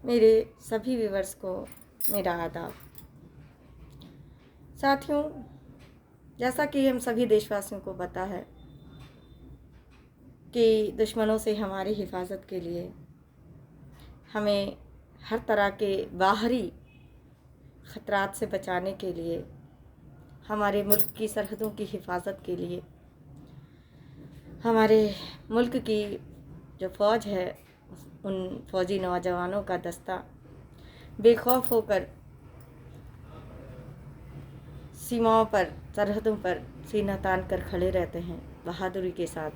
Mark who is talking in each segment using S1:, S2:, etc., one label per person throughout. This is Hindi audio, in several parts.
S1: मेरे सभी व्यूवर्स को मेरा आदाब। साथियों, जैसा कि हम सभी देशवासियों को पता है कि दुश्मनों से हमारी हिफाजत के लिए हमें हर तरह के बाहरी ख़तरात से बचाने के लिए, हमारे मुल्क की सरहदों की हिफाजत के लिए, हमारे मुल्क की जो फ़ौज है उन फ़ौजी नौजवानों का दस्ता बेखौफ होकर सीमाओं पर, सरहदों पर सीना तान कर खड़े रहते हैं बहादुरी के साथ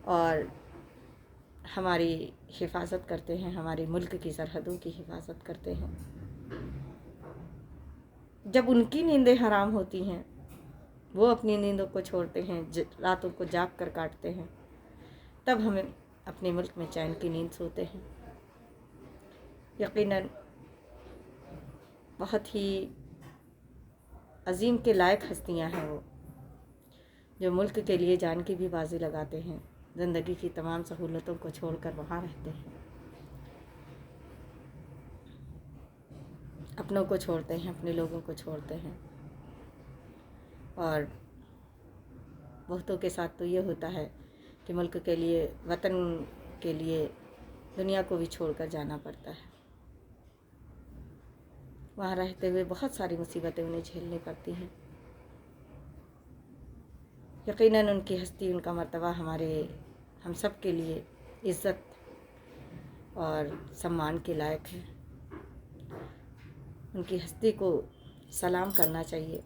S1: और हमारी हिफाजत करते हैं, हमारे मुल्क की सरहदों की हिफाजत करते हैं। जब उनकी नींदें हराम होती हैं, वो अपनी नींदों को छोड़ते हैं, रातों को जाग कर काटते हैं, तब हमें अपने मुल्क में चैन की नींद सोते हैं। यकीनन बहुत ही अजीम के लायक हस्तियां हैं वो, जो मुल्क के लिए जान की भी बाजी लगाते हैं, ज़िंदगी की तमाम सहूलतों को छोड़कर वहाँ रहते हैं, अपनों को छोड़ते हैं, अपने लोगों को छोड़ते हैं। और बहुतों के साथ तो ये होता है कि मुल्क के लिए, वतन के लिए दुनिया को भी छोड़कर जाना पड़ता है। वहाँ रहते हुए बहुत सारी मुसीबतें उन्हें झेलनी पड़ती हैं। यकीनन उनकी हस्ती, उनका मर्तबा हम सब के लिए इज़्ज़त और सम्मान के लायक है। उनकी हस्ती को सलाम करना चाहिए,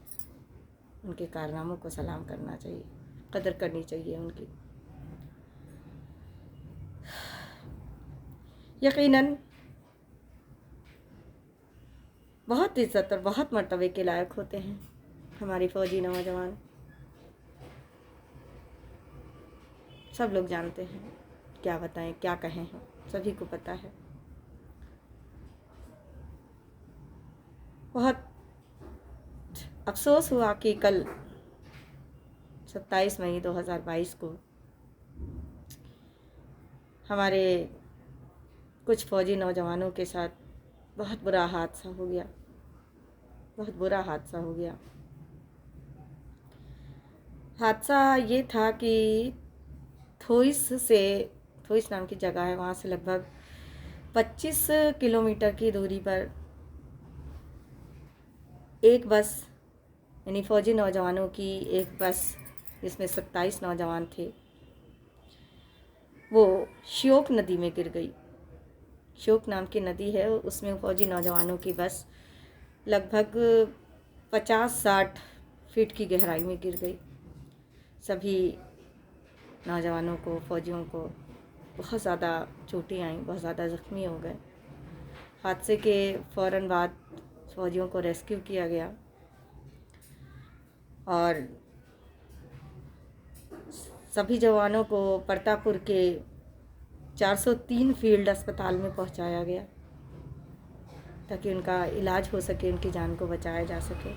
S1: उनके कारनामों को सलाम करना चाहिए, कदर करनी चाहिए उनकी। यकीनन बहुत इज़्ज़त और बहुत मर्तबे के लायक होते हैं हमारे फ़ौजी नौजवान। सब लोग जानते हैं, क्या बताएं, क्या कहें, हम सभी को पता है। बहुत अफसोस हुआ कि कल 27 मई 2022 को हमारे कुछ फ़ौजी नौजवानों के साथ बहुत बुरा हादसा हो गया, बहुत बुरा हादसा हो गया। हादसा ये था कि थोइस नाम की जगह है, वहाँ से लगभग 25 किलोमीटर की दूरी पर एक बस, यानी फ़ौजी नौजवानों की एक बस जिसमें 27 नौजवान थे, वो श्योक नदी में गिर गई। श्योक नाम की नदी है, उसमें फ़ौजी नौजवानों की बस लगभग 50-60 फीट की गहराई में गिर गई। सभी नौजवानों को, फ़ौजियों को बहुत ज़्यादा चोटें आईं, बहुत ज़्यादा ज़ख्मी हो गए। हादसे के फ़ौरन बाद फ़ौजियों को रेस्क्यू किया गया और सभी जवानों को प्रतापपुर के 403 फील्ड अस्पताल में पहुंचाया गया ताकि उनका इलाज हो सके, उनकी जान को बचाया जा सके।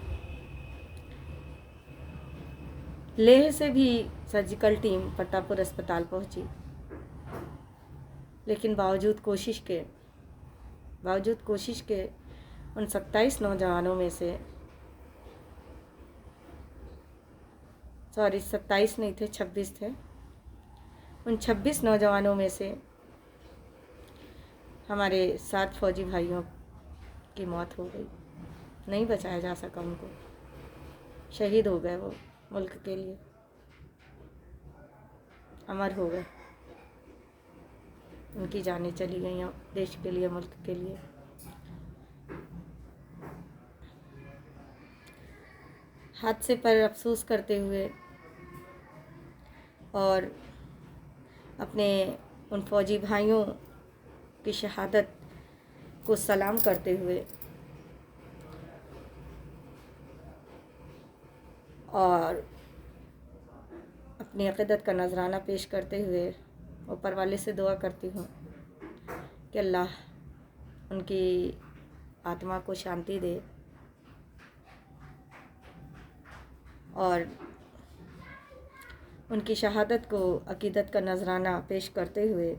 S1: लेह से भी सर्जिकल टीम प्रतापपुर अस्पताल पहुंची, लेकिन बावजूद कोशिश के उन 27 नौजवानों में से, 27 नहीं थे, 26 थे, उन 26 नौजवानों में से हमारे 7 फ़ौजी भाइयों की मौत हो गई। नहीं बचाया जा सका उनको, शहीद हो गए वो मुल्क के लिए, अमर हो गए, उनकी जानें चली गई देश के लिए, मुल्क के लिए। हादसे पर अफसोस करते हुए और अपने उन फ़ौजी भाइयों की शहादत को सलाम करते हुए और अपनी अक़ीदत का नजराना पेश करते हुए ऊपर वाले से दुआ करती हूँ कि अल्लाह उनकी आत्मा को शांति दे और उनकी शहादत को अक़ीदत का नजराना पेश करते हुए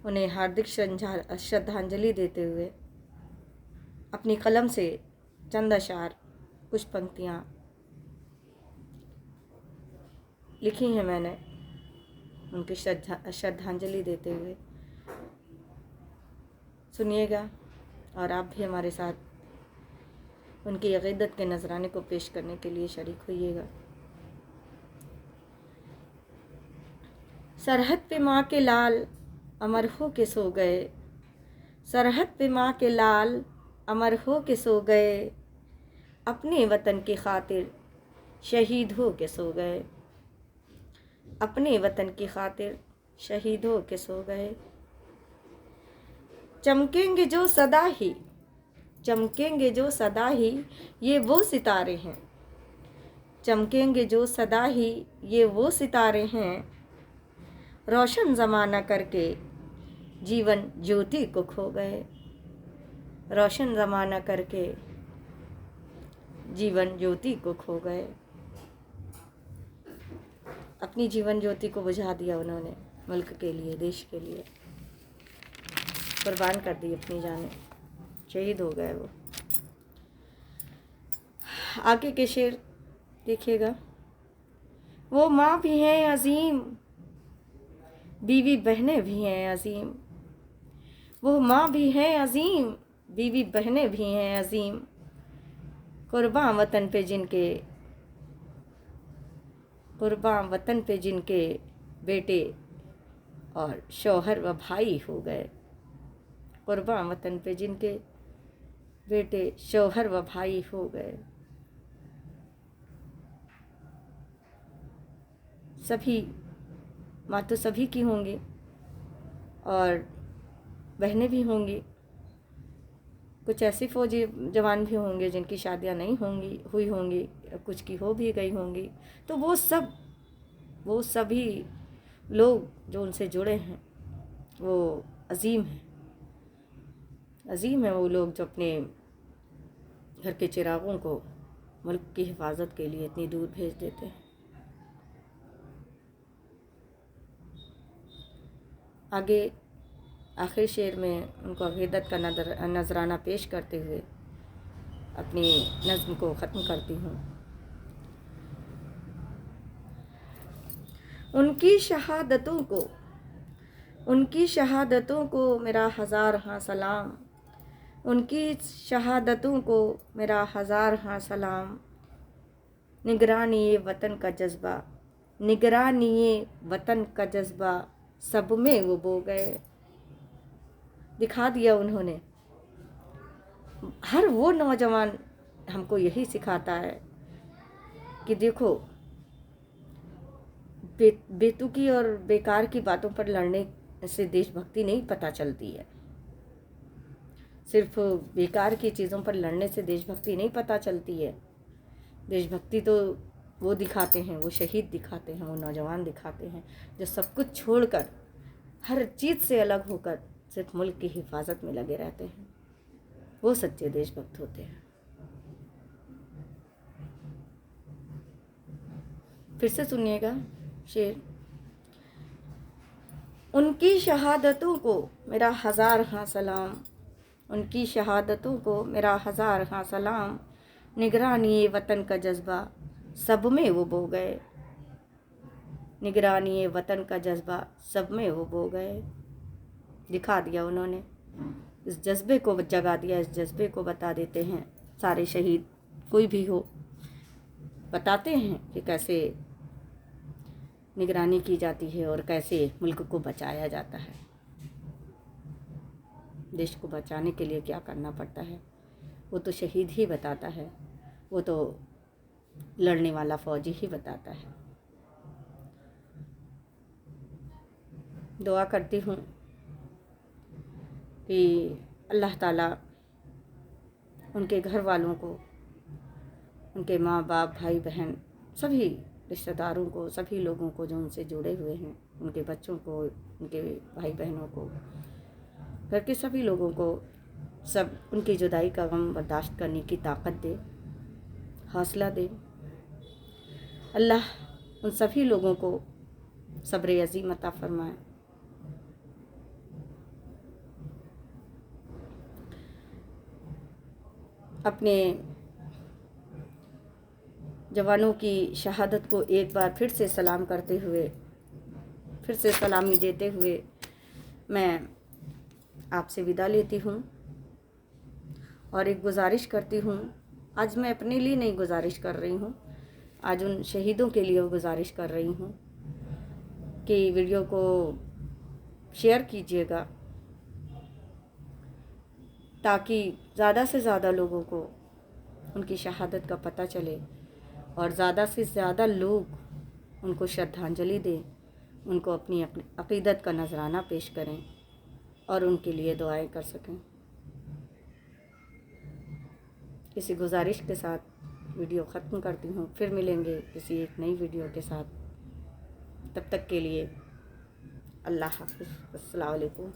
S1: उन्हें हार्दिक श्रद्धांजलि देते हुए अपनी कलम से चंद अशार, कुछ पंक्तियाँ लिखी हैं मैंने उनकी श्रद्धांजलि देते हुए। सुनिएगा और आप भी हमारे साथ उनकी अक़ीदत के नजराने को पेश करने के लिए शरीक होइएगा। सरहद पे माँ के लाल अमर हो के सो गए, सरहद पे माँ के लाल अमर हो के सो गए, अपने वतन की खातिर शहीद हो के सो गए, अपने वतन की खातिर शहीद हो के सो गए। चमकेंगे जो सदा ही, चमकेंगे जो सदा ही, ये वो सितारे हैं, चमकेंगे जो सदा ही, ये वो सितारे हैं, रोशन ज़माना करके जीवन ज्योति को खो गए, रोशन ज़माना करके जीवन ज्योति को खो गए। अपनी जीवन ज्योति को बुझा दिया उन्होंने मुल्क के लिए, देश के लिए कुर्बान कर दी अपनी जानें, शहीद हो गए वो। आगे के शेर देखिएगा। वो माँ भी हैं अजीम, बीवी बहनें भी हैं अजीम, वो माँ भी हैं अजीम, बीवी बहनें भी हैं अजीम, कुर्बान वतन पे जिनके, कुर्बान वतन पे जिनके बेटे और शौहर व भाई हो गए, कुर्बान वतन पे जिनके बेटे शौहर व भाई हो गए। सभी माँ तो सभी की होंगी और बहनें भी होंगी, कुछ ऐसे फौजी जवान भी होंगे जिनकी शादियाँ नहीं हुई होंगी, कुछ की हो भी गई होंगी। तो वो सभी लोग जो उनसे जुड़े हैं वो अजीम हैं, अजीम है वो लोग जो अपने घर के चिरागों को मुल्क की हिफाजत के लिए इतनी दूर भेज देते हैं। आगे आखिर शेर में उनको अक़ीदत का नजराना पेश करते हुए अपनी नज़्म को ख़त्म करती हूँ। उनकी शहादतों को मेरा हज़ार हाँ सलाम, उनकी शहादतों को मेरा हज़ार हाँ सलाम, निगरानी ये वतन का जज्बा, निगरानी ये वतन का जज्बा, सब में वो बो गए। दिखा दिया उन्होंने। हर वो नौजवान हमको यही सिखाता है कि देखो बेतुकी और बेकार की बातों पर लड़ने से देशभक्ति नहीं पता चलती है, सिर्फ बेकार की चीज़ों पर लड़ने से देशभक्ति नहीं पता चलती है। देशभक्ति तो वो दिखाते हैं, वो शहीद दिखाते हैं, वो नौजवान दिखाते हैं जो सब कुछ छोड़कर, हर चीज़ से अलग होकर सिर्फ मुल्क की हिफाजत में लगे रहते हैं। वो सच्चे देशभक्त होते हैं। फिर से सुनिएगा शेर। उनकी शहादतों को मेरा हज़ार हाँ सलाम, उनकी शहादतों को मेरा हज़ार हाँ सलाम, निगरानी वतन का जज्बा, सब में वो बो गए, निगरानी वतन का जज्बा, सब में वो बो गए। दिखा दिया उन्होंने, इस जज्बे को जगा दिया, इस जज्बे को बता देते हैं। सारे शहीद कोई भी हो बताते हैं कि कैसे निगरानी की जाती है और कैसे मुल्क को बचाया जाता है। देश को बचाने के लिए क्या करना पड़ता है वो तो शहीद ही बताता है, वो तो लड़ने वाला फौजी ही बताता है। दुआ करती हूँ कि अल्लाह ताला उनके घर वालों को, उनके माँ बाप, भाई बहन, सभी रिश्तेदारों को, सभी लोगों को जो उनसे जुड़े हुए हैं, उनके बच्चों को, उनके भाई बहनों को, घर के सभी लोगों को, सब उनकी जुदाई का गम बर्दाश्त करने की ताकत दे, हौसला दे। अल्लाह उन सभी लोगों को सब्र अज़ीम अता फरमाए। अपने जवानों की शहादत को एक बार फिर से सलाम करते हुए, फिर से सलामी देते हुए मैं आपसे विदा लेती हूँ और एक गुजारिश करती हूँ। आज मैं अपने लिए नहीं गुजारिश कर रही हूँ, आज उन शहीदों के लिए गुजारिश कर रही हूँ कि वीडियो को शेयर कीजिएगा ताकि ज़्यादा से ज़्यादा लोगों को उनकी शहादत का पता चले और ज़्यादा से ज़्यादा लोग उनको श्रद्धांजलि दें, उनको अपनी अक़ीदत का नजराना पेश करें और उनके लिए दुआएं कर सकें। इसी गुजारिश के साथ वीडियो ख़त्म करती हूँ। फिर मिलेंगे किसी एक नई वीडियो के साथ। तब तक के लिए अल्लाह हाफ़िज़। अस्सलाम वालेकुम।